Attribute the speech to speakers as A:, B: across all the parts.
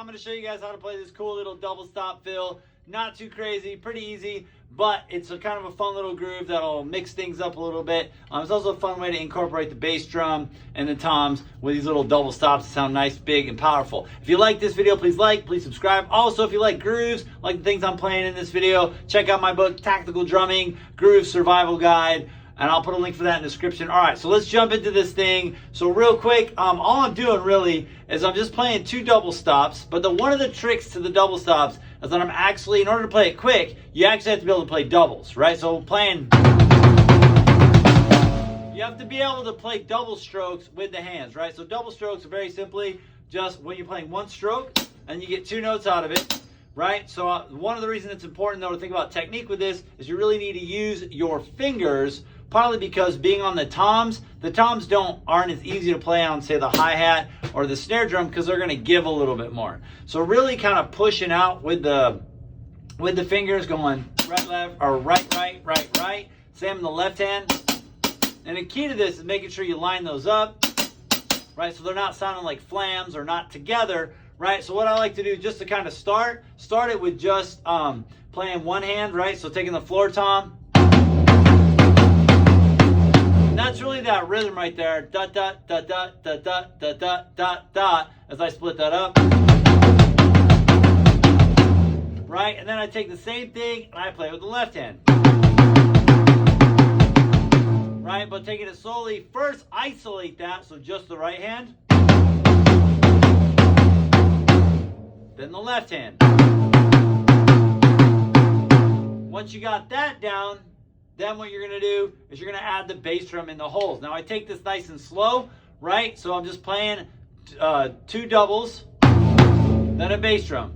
A: I'm going to show you guys how to play this cool little double stop fill. Not too crazy, pretty easy, but it's a kind of a fun little groove that'll mix things up a little bit. It's also a fun way to incorporate the bass drum and the toms with these little double stops that sound nice, big, and powerful. If you like this video, please like, please subscribe. Also, if you like grooves, like the things I'm playing in this video, check out my book, Tactical Drumming, Groove Survival Guide. And I'll put a link for that in the description. All right, so let's jump into this thing. So real quick, all I'm doing really is I'm just playing 2 double stops. But one of the tricks to the double stops is that I'm actually, in order to play it quick, you actually have to be able to play doubles, right? So playing, you have to be able to play double strokes with the hands, right? So double strokes are very simply just when you're playing 1 stroke and you get 2 notes out of it. Right, so one of the reasons it's important though to think about technique with this is you really need to use your fingers, partly because being on the toms aren't as easy to play on, say, the hi-hat or the snare drum, because they're going to give a little bit more. So really kind of pushing out with the fingers, going right, left, or right, right, right, right. Same in the left hand. And the key to this is making sure you line those up, right, so they're not sounding like flams or not together. Right, so what I like to do just to kind of start it with just playing one hand, right? So taking the floor tom. And that's really that rhythm right there. Da da da da da da da da da da. As I split that up. Right, and then I take the same thing and I play with the left hand. Right, but taking it slowly. First, isolate that, so just the right hand. Then the left hand. Once you got that down, then what you're going to do is you're going to add the bass drum in the holes. Now I take this nice and slow, right? So I'm just playing 2 doubles, then a bass drum.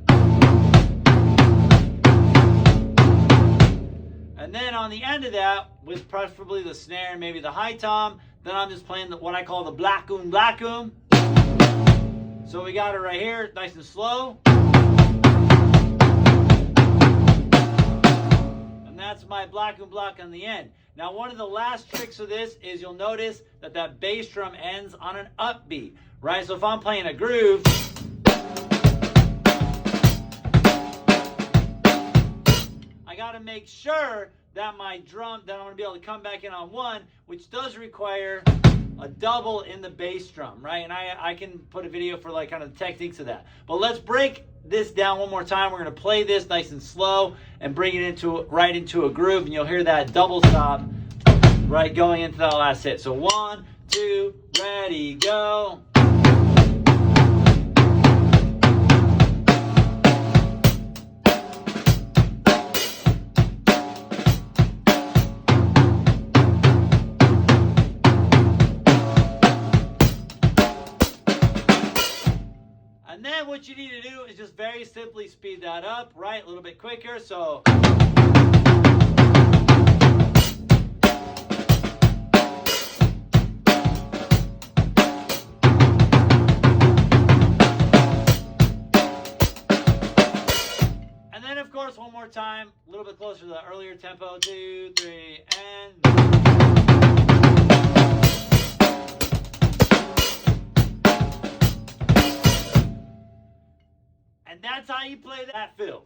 A: And then on the end of that, with preferably the snare and maybe the high tom, then I'm just playing what I call the blackoom blackoom. So we got it right here, nice and slow. And that's my black and block on the end. Now, one of the last tricks of this is you'll notice that that bass drum ends on an upbeat, right? So if I'm playing a groove, I got to make sure that my drum, that I'm going to be able to come back in on 1, which does require a double in the bass drum, right? And I can put a video for like kind of the techniques of that. But let's break this down one more time. We're going to play this nice and slow and bring it right into a groove, and you'll hear that double stop right going into that last hit. So 1, 2, ready, go. And then what you need to do is just very simply speed that up, right? A little bit quicker. So and then of course one more time, a little bit closer to the earlier tempo. 2, 3, and that's how you play that fill.